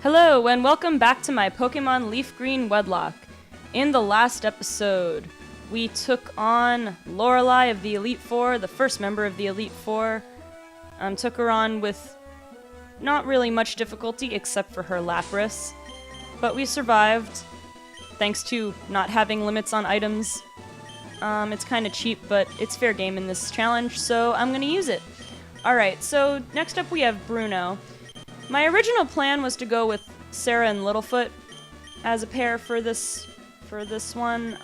Hello, and welcome back to my Pokémon LeafGreen Wedlocke. In the last episode, we took on Lorelei of the Elite Four, the first member of the Elite Four. Took her on with not really much difficulty except for her Lapras. But we survived, thanks to not having limits on items. It's kind of cheap, but it's fair game in this challenge, so I'm gonna use it. Alright, so next up we have Bruno. My original plan was to go with Sarah and Littlefoot as a pair for this one,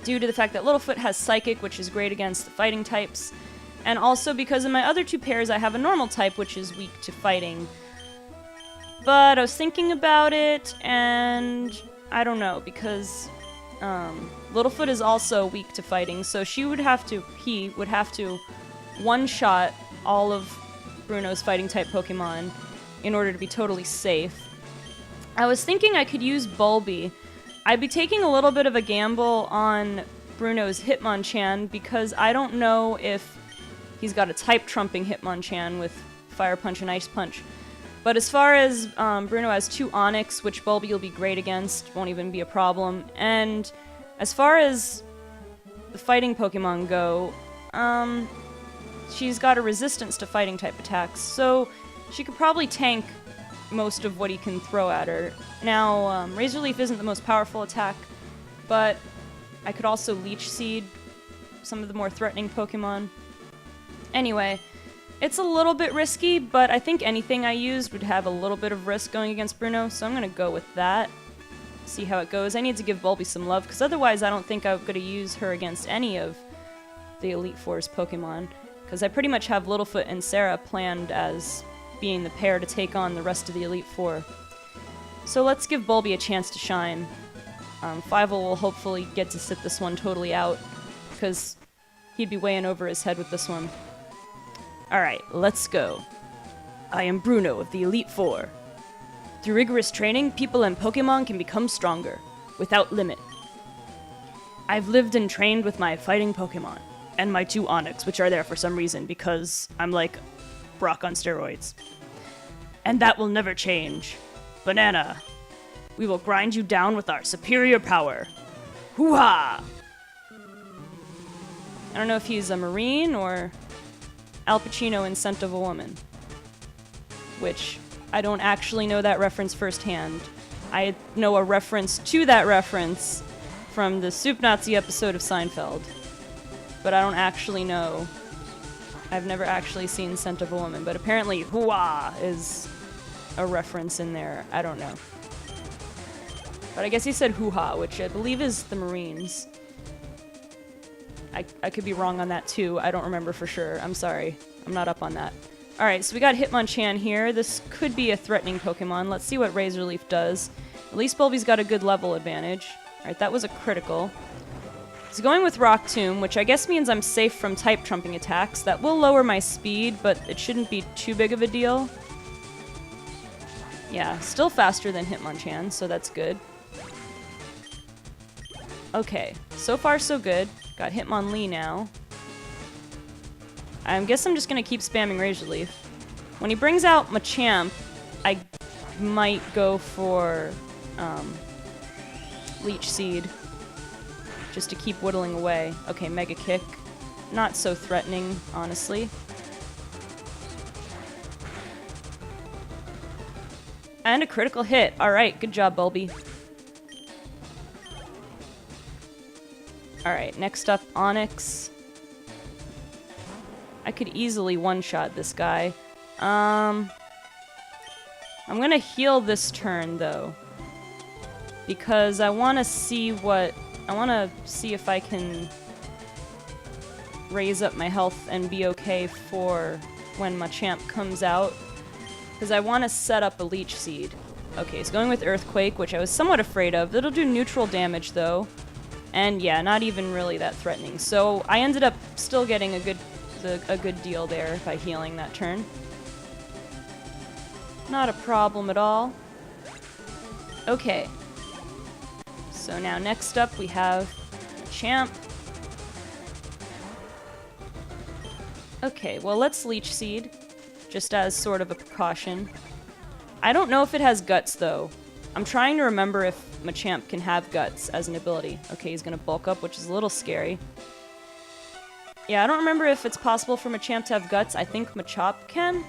due to the fact that Littlefoot has Psychic, which is great against the fighting types, and also because in my other two pairs I have a normal type, which is weak to fighting. But I was thinking about it, and I don't know, because Littlefoot is also weak to fighting, so he would have to one-shot all of Bruno's fighting type Pokemon in order to be totally safe. I was thinking I could use Bulby. I'd be taking a little bit of a gamble on Bruno's Hitmonchan because I don't know if he's got a type trumping Hitmonchan with Fire Punch and Ice Punch. But as far as Bruno has two Onix, which Bulby will be great against, won't even be a problem. And as far as the fighting Pokemon go, she's got a resistance to fighting type attacks, so she could probably tank most of what he can throw at her. Now, Razor Leaf isn't the most powerful attack, but I could also Leech Seed some of the more threatening Pokemon. Anyway, it's a little bit risky, but I think anything I used would have a little bit of risk going against Bruno, so I'm gonna go with that. See how it goes. I need to give Bulby some love, because otherwise I don't think I'm gonna use her against any of the Elite Four's Pokemon. Because I pretty much have Littlefoot and Sarah planned as being the pair to take on the rest of the Elite Four. So let's give Bulby a chance to shine. Fievel will hopefully get to sit this one totally out, because he'd be way in over his head with this one. Alright, let's go. I am Bruno of the Elite Four. Through rigorous training, people and Pokemon can become stronger, without limit. I've lived and trained with my fighting Pokemon. And my two Onix, which are there for some reason, because I'm like Brock on steroids. And that will never change. Banana, we will grind you down with our superior power. Hoo-ha! I don't know if he's a Marine or Al Pacino in Scent of a Woman. Which, I don't actually know that reference firsthand. I know a reference to that reference from the Soup Nazi episode of Seinfeld. But I don't actually know. I've never actually seen Scent of a Woman, but apparently hoo-ah is a reference in there. I don't know. But I guess he said hoo-ha, which I believe is the Marines. I could be wrong on that too. I don't remember for sure. I'm sorry. I'm not up on that. Alright, so we got Hitmonchan here. This could be a threatening Pokemon. Let's see what Razor Leaf does. At least Bulby's got a good level advantage. Alright, that was a critical. He's going with Rock Tomb, which I guess means I'm safe from type trumping attacks. That will lower my speed, but it shouldn't be too big of a deal. Yeah, still faster than Hitmonchan, so that's good. Okay, so far so good. Got Hitmonlee now. I guess I'm just gonna keep spamming Razor Leaf. When he brings out Machamp, I might go for Leech Seed. Just to keep whittling away. Okay, Mega Kick. Not so threatening, honestly. And a critical hit. Alright, good job, Bulby. Alright, next up, Onix. I could easily one-shot this guy. I'm gonna heal this turn, though. Because I want to see if I can raise up my health and be okay for when Machamp comes out. Because I want to set up a Leech Seed. Okay, so going with Earthquake, which I was somewhat afraid of. It'll do neutral damage, though. And yeah, not even really that threatening. So I ended up still getting a good deal there by healing that turn. Not a problem at all. Okay. So now next up we have Champ. Okay, well let's Leech Seed, just as sort of a precaution. I don't know if it has guts, though. I'm trying to remember if Machamp can have guts as an ability. Okay, he's going to bulk up, which is a little scary. Yeah, I don't remember if it's possible for Machamp to have guts. I think Machop can.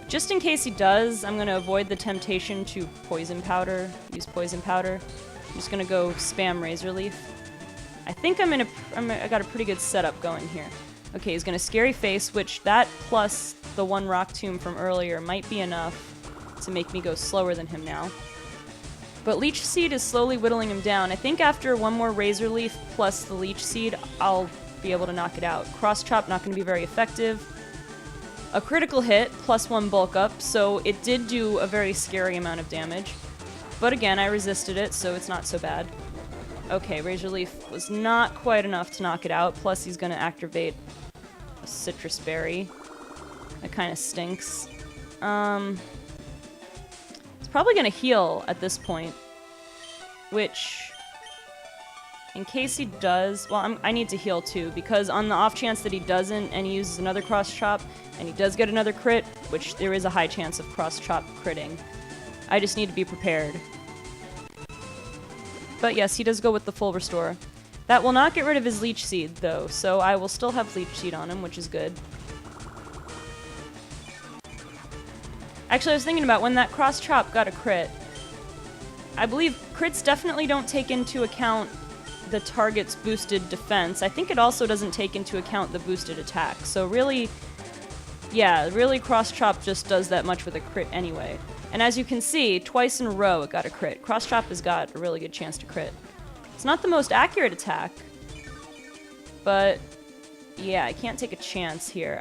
Just in case he does, I'm going to avoid the temptation to Poison Powder. Use Poison Powder. I'm just going to go spam Razor Leaf. I think I got a pretty good setup going here. Okay, he's going to Scary Face, which that plus the one Rock Tomb from earlier might be enough to make me go slower than him now. But Leech Seed is slowly whittling him down. I think after one more Razor Leaf plus the Leech Seed, I'll be able to knock it out. Cross Chop, not going to be very effective. A critical hit, plus one bulk up, so it did do a very scary amount of damage. But again, I resisted it, so it's not so bad. Okay, Razor Leaf was not quite enough to knock it out, plus he's going to activate a Citrus Berry. That kind of stinks. It's probably going to heal at this point, which, in case he does, well, I need to heal too, because on the off chance that he doesn't and he uses another Cross Chop and he does get another crit, which there is a high chance of Cross Chop critting, I just need to be prepared. But yes, he does go with the full restore. That will not get rid of his Leech Seed, though, so I will still have Leech Seed on him, which is good. Actually, I was thinking about when that Cross Chop got a crit. I believe crits definitely don't take into account the target's boosted defense. I think it also doesn't take into account the boosted attack. So really, yeah, really Cross Chop just does that much with a crit anyway. And as you can see, twice in a row it got a crit. Cross Chop has got a really good chance to crit. It's not the most accurate attack, but yeah, I can't take a chance here.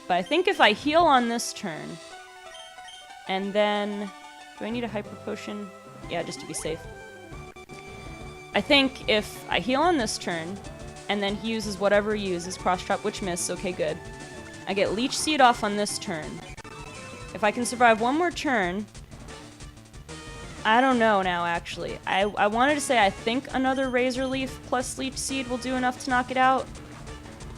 But I think if I heal on this turn, and then, do I need a Hyper Potion? Yeah, just to be safe. I think if I heal on this turn, and then he uses whatever he uses, Cross Chop, which missed, okay, good. I get Leech Seed off on this turn. If I can survive one more turn, I don't know now, actually. I wanted to say I think another Razor Leaf plus Leech Seed will do enough to knock it out,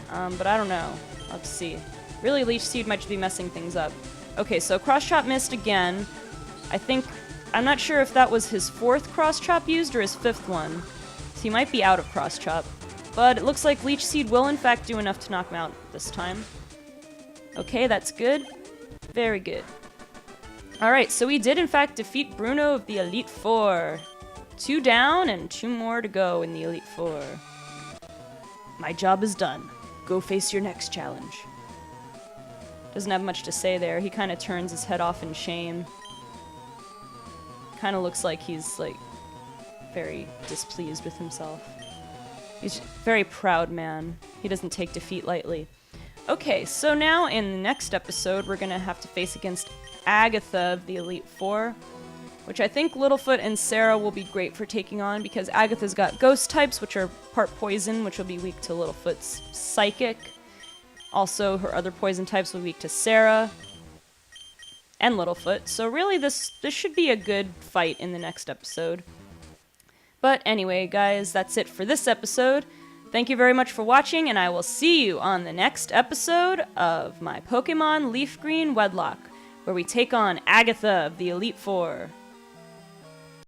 but I don't know. Let's see. Really, Leech Seed might just be messing things up. Okay, so Cross Chop missed again. I'm not sure if that was his 4th Cross Chop used or his 5th one. So he might be out of Cross Chop. But it looks like Leech Seed will in fact do enough to knock him out this time. Okay, that's good. Very good. Alright, so we did in fact defeat Bruno of the Elite Four. 2 down and 2 more to go in the Elite Four. My job is done. Go face your next challenge. Doesn't have much to say there. He kind of turns his head off in shame. Kind of looks like he's, like, very displeased with himself. He's a very proud man. He doesn't take defeat lightly. Okay, so now in the next episode, we're going to have to face against Agatha of the Elite Four, which I think Littlefoot and Sarah will be great for taking on because Agatha's got ghost types, which are part poison, which will be weak to Littlefoot's psychic. Also, her other poison types will be weak to Sarah and Littlefoot. So really, this should be a good fight in the next episode. But anyway, guys, that's it for this episode. Thank you very much for watching, and I will see you on the next episode of my Pokémon LeafGreen Wedlocke, where we take on Agatha of the Elite Four.